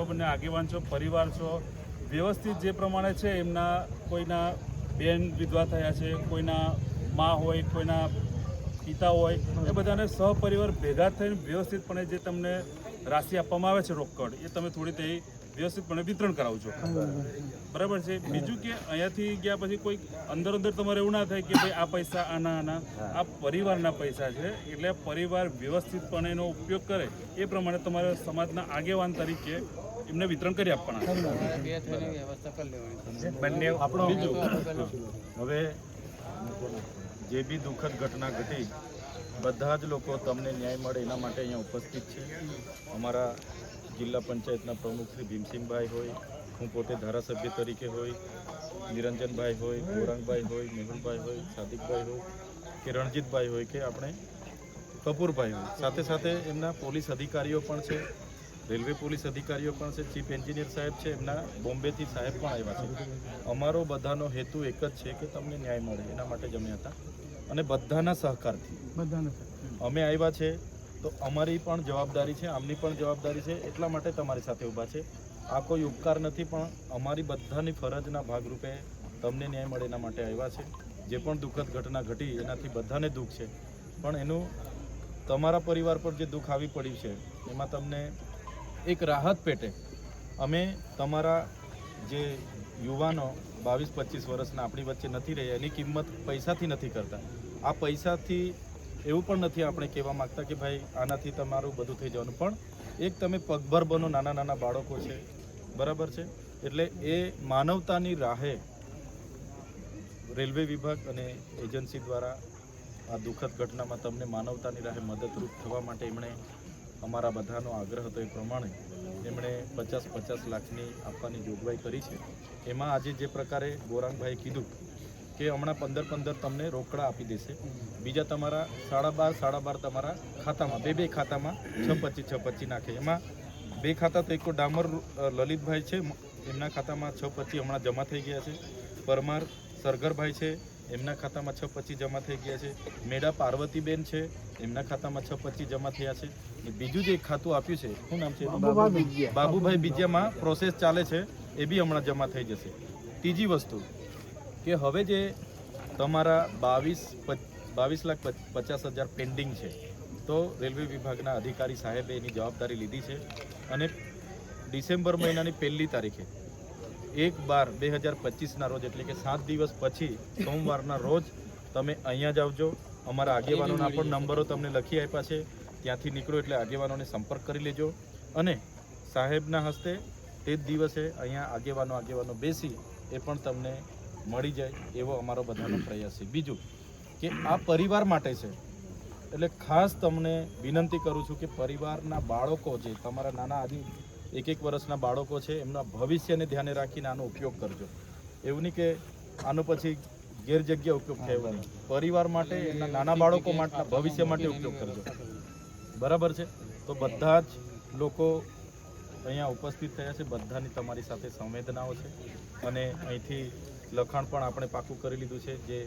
છો, બંને આગેવાન છો, પરિવાર છો, વ્યવસ્થિત જે પ્રમાણે છે એમના કોઈના બેન વિધવા થયા છે, કોઈના મા હોય, કોઈના પિતા હોય, એ બધાને સહપરિવાર ભેગા થઈને વ્યવસ્થિતપણે જે તમને રાશિ આપવામાં આવે છે રોકડ, એ તમે થોડી તે વ્યવસ્થિતપણે વિતરણ કરાવો છો. બરાબર છે. બીજું કે અહીંયાથી ગયા પછી કોઈ અંદર તમારે એવું ના થાય કે ભાઈ આ પૈસા આના આ પરિવારના પૈસા છે, એટલે પરિવાર વ્યવસ્થિતપણે એનો ઉપયોગ કરે એ પ્રમાણે તમારે સમાજના આગેવાન તરીકે એમને વિતરણ કરી આપવાના. હવે જે બી દુઃખદ ઘટના ઘટી, બધા જ લોકો તમને ન્યાય મળે એના માટે અહીંયા ઉપસ્થિત છે. અમારા જિલ્લા પંચાયતના પ્રમુખ શ્રી ભીમસિંહભાઈ હોય, હું પોતે ધારાસભ્ય તરીકે હોય, નિરંજનભાઈ હોય, ગૌરાંગભાઈ હોય, મેહુલભાઈ હોય, સાદિકભાઈ હોય કે રણજીતભાઈ હોય કે આપણે કપૂરભાઈ હોય, સાથે સાથે એમના પોલીસ અધિકારીઓ પણ છે, રેલવે પોલીસ અધિકારીઓ પણ છે, ચીફ એન્જિનિયર સાહેબ છે, એમના બોમ્બેથી સાહેબ પણ આવ્યા છે. અમારો બધાનો હેતુ એક જ છે કે તમને ન્યાય મળે, એના માટે જ અમે હતા અને બધાના સહકારથી અમે આવ્યા છે. તો અમારી પણ જવાબદારી છે, આમની પણ જવાબદારી છે, એટલા માટે તમારી સાથે ઊભા છે. આ કોઈ ઉપકાર નથી, પણ અમારી બધાની ફરજના ભાગરૂપે તમને ન્યાય મળે એના માટે આવ્યા છે. જે પણ દુઃખદ ઘટના ઘટી એનાથી બધાને દુઃખ છે, પણ એનું તમારા પરિવાર પર જે દુઃખ આવી પડ્યું છે એમાં તમને એક રાહત પેટે અમે તમારા જે યુવાનો 22-25 વર્ષના આપણી વચ્ચે નથી રહ્યા, એની કિંમત પૈસાથી નથી કરતા. આ પૈસાથી એવું પણ નથી આપણે કહેવા માગતા કે ભાઈ આનાથી તમારું બધું થઈ જવાનું, પણ એક તમે પગભર બનો, નાના નાના બાળકો છે, બરાબર છે. એટલે એ માનવતાની રાહે રેલવે વિભાગ અને એજન્સી દ્વારા આ દુઃખદ ઘટનામાં તમને માનવતાની રાહે મદદરૂપ થવા માટે એમણે અમારા બધાનો આગ્રહ હતો એ પ્રમાણે એમણે 50-50 લાખની આપવાની જોગવાઈ કરી છે. એમાં આજે જે પ્રકારે ગૌરાંગભાઈએ કીધું કે હમણાં 15 તમને રોકડા આપી દેશે, બીજા તમારા 12.5 તમારા ખાતામાં, બે ખાતામાં 625 નાખે. એમાં 2 ખાતા તો એક ડામર લલિતભાઈ છે, એમના ખાતામાં 625 હમણાં જમા થઈ ગયા છે. પરમાર સરગરભાઈ છે, એમના ખાતામાં 625 જમા થઈ ગયા છે. મેડા પાર્વતીબેન છે, એમના ખાતામાં 625 જમા થયા છે. બીજું જે એક ખાતું આપ્યું છે, શું નામ છે? બાબુભાઈ બીજામાં પ્રોસેસ ચાલે છે, એ બી હમણાં જમા થઈ જશે. ત્રીજી વસ્તુ કે હવે જે તમારા 22,50,000 પેન્ડિંગ છે, તો રેલવે વિભાગના અધિકારી સાહેબે એની જવાબદારી લીધી છે અને ડિસેમ્બર મહિનાની 1લી તારીખે 1/12/2025ના રોજ, એટલે કે 7 દિવસ પછી સોમવારના રોજ તમે અહીંયા જ આવજો. અમારા આગેવાનોના પણ નંબરો તમને લખી આપ્યા છે, ત્યાંથી નીકળો એટલે આગેવાનોને સંપર્ક કરી લેજો અને સાહેબના હસ્તે તે જ દિવસે અહીંયા આગેવાનો બેસી એ પણ તમને મળી જાય એવો અમારો બધાનો પ્રયાસ છે. બીજું કે આ પરિવાર માટે છે, એટલે ખાસ તમને વિનંતી કરું છું કે પરિવારના બાળકો જે તમારા નાના આદિ 1-1 વર્ષના બાળકો છે, એમના ભવિષ્યને ધ્યાને રાખીને આનો ઉપયોગ કરજો. એવું નહીં કે આનો પછી ગેર જગ્યા ઉપયોગ થાય એવું નહીં. પરિવાર માટે, એમના નાના બાળકો માટે, ભવિષ્ય માટે ઉપયોગ કરજો, બરાબર છે. તો બધા જ લોકો અહીંયા ઉપસ્થિત થયા છે, બધાની તમારી સાથે સંવેદનાઓ છે અને અહીંથી લખાણ પણ આપણે પાકું કરી લીધું છે. જે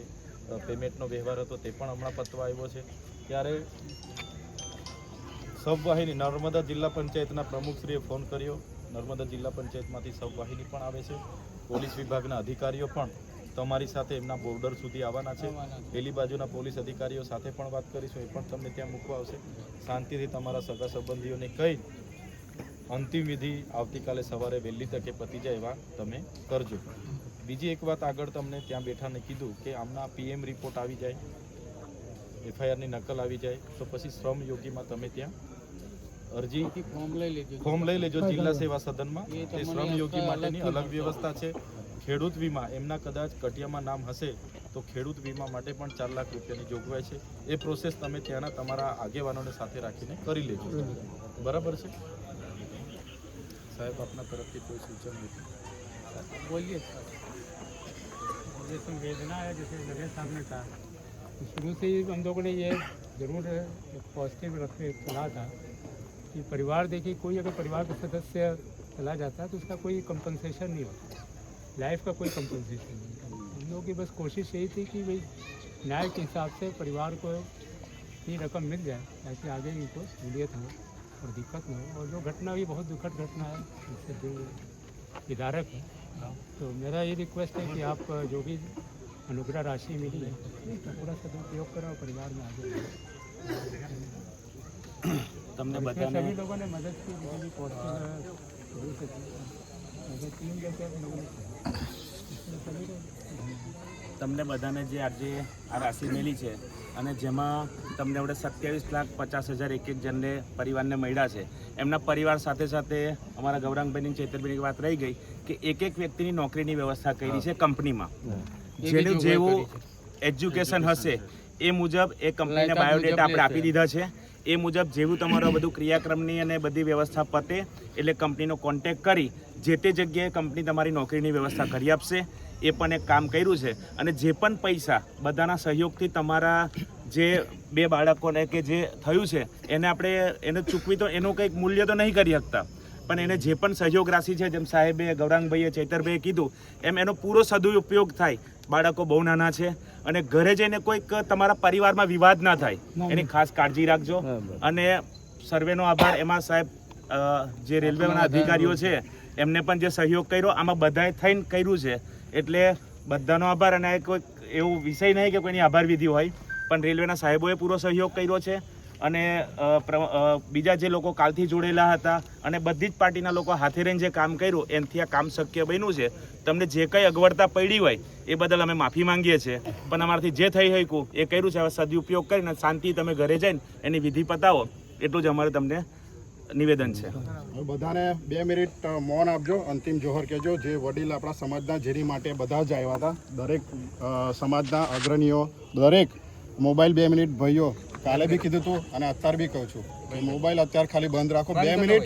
પેમેન્ટનો વ્યવહાર હતો તે પણ હમણાં પતવા આવ્યો છે. ત્યારે સબવાહિની નર્મદા જિલ્લા પંચાયતના પ્રમુખશ્રીએ ફોન કર્યો, નર્મદા જિલ્લા પંચાયતમાંથી સબવાહિની પણ આવે છે, પોલીસ વિભાગના અધિકારીઓ પણ તમારી સાથે એમના બોર્ડર સુધી આવવાના છે. પેલી બાજુના પોલીસ અધિકારીઓ સાથે પણ વાત કરીશું, એ પણ તમને ત્યાં મૂકવા આવશે. શાંતિથી તમારા સગા સંબંધીઓને કહી અંતિમ વિધિ આવતીકાલે સવારે વહેલી તકે પતી જાય એવા તમે કરજો. બીજી એક વાત આગળ તમને ત્યાં બેઠાને કીધું કે આમના PM રિપોર્ટ આવી જાય, FIRની નકલ આવી જાય તો પછી શ્રમયોગીમાં તમે ત્યાં અરજી ફોર્મ લઈ લેજો જિલ્લા સેવા સદનમાં. તે શ્રમયોગી માટેની અલગ વ્યવસ્થા છે. ખેડૂત વીમા, એમના કદાચ કટિયામાં નામ હશે તો ખેડૂત વીમા માટે પણ 4 લાખ રૂપિયાની જોગવાઈ છે. એ પ્રોસેસ તમે ત્યાંના તમારા આગેવાનોને સાથે રાખીને કરી લેજો, બરાબર છે. સાહેબ આપના तरफ कोई सूचन बोलिए। मुझे संवेदना है, जैसे नरेश साहब ने कहा, शुरू से ही हम लोगों ने ये ज़रूर पॉजिटिव रखने सुना था कि परिवार, देखिए कोई अगर परिवार का सदस्य चला जाता है तो उसका कोई कंपनसेशन नहीं होता, लाइफ का कोई कंपनसेशन नहीं होता। हम लोगों की बस कोशिश यही थी कि भाई न्याय के हिसाब से परिवार को ये रकम मिल जाए ताकि आगे इनको सहूलियत हो और दिक्कत न हो। और जो घटना हुई बहुत दुखद घटना है, इससे दिल विदारक है। तो मेरा ये रिक्वेस्ट है कि आप जो भी अनुग्रह राशि मिली है उसका पूरा सदुपयोग करो और परिवार में आगे बढ़ो। તમને इसमें બધાને सभी लोगों ने मदद की, जो भी पॉजिटिव शुरू से की। अगर टीम जैसे हम लोगों ने किया, इसमें सभी लोग તમને બધાને જે આજે આ રાશિ મેલી છે અને જેમાં તમને આપણે 27,50,000 એક એક જણને પરિવારને મળ્યા છે, એમના પરિવાર સાથે સાથે અમારા ગૌરાંગભાઈની ચૈતરભાઈની વાત રહી ગઈ કે એક એક વ્યક્તિની નોકરીની વ્યવસ્થા કરી છે કંપનીમાં. જેનું જેવું એજ્યુકેશન હશે એ મુજબ એ કંપનીને બાયોડેટા આપણે આપી દીધા છે. એ મુજબ જેવું તમારો બધું ક્રિયાક્રમની અને બધી વ્યવસ્થા પતે એટલે કંપનીનો કોન્ટેક્ટ કરી જે તે જગ્યાએ કંપની તમારી નોકરીની વ્યવસ્થા કરી આપશે. એ પણ એક કામ કર્યું છે. અને જે પણ પૈસા બધાના સહયોગથી તમારા જે 2 બાળકોને કે જે થયું છે એને આપણે એને ચૂકવી તો એનું કંઈક મૂલ્ય તો નહીં કરી શકતા, પણ એને જે પણ સહયોગ રાશિ છે, જેમ સાહેબે ગૌરાંગભાઈએ ચૈતરભાઈએ કીધું એમ એનો પૂરો સદુપયોગ થાય. બાળકો બહુ નાના છે અને ઘરે જઈને કોઈક તમારા પરિવારમાં વિવાદ ના થાય એની ખાસ કાળજી રાખજો. અને સર્વેનો આભાર. એમાં સાહેબ જે રેલવેના અધિકારીઓ છે એમને પણ જે સહયોગ કર્યો આમાં બધાએ થઈને કર્યું છે, એટલે બધાનો આભાર. અને આ કોઈ એવું વિષય નહીં કે કોઈની આભાર વિધિ હોય, પણ રેલવેના સાહેબોએ પૂરો સહયોગ કર્યો છે. અને બીજા જે લોકો કાલથી જોડેલા હતા અને બધી જ પાર્ટીના લોકો હાથે રહીને જે કામ કર્યું એનાથી આ કામ શક્ય બન્યું છે. તમને જે કંઈ અગવડતા પડી હોય એ બદલ અમે માફી માંગીએ છીએ, પણ અમારાથી જે થઈ શક્યું એ કર્યું છે. હવે સદુપયોગ કરીને શાંતિ તમે ઘરે જઈને એની વિધિ પતાવો એટલું જ અમારે તમને નિવેદન છે. બધાને 2 મિનિટ મૌન આપજો, અંતિમ જોહર કહેજો. જે વડીલ આપણા સમાજના જેની માટે બધા જ આવ્યા હતા, દરેક સમાજના અગ્રણીઓ, દરેક મોબાઈલ 2 મિનિટ ભાઈઓ કાલે બી કીધું હતું અને અત્યારે બી કહું છું, મોબાઈલ અત્યારે ખાલી બંધ રાખો. 2 મિનિટ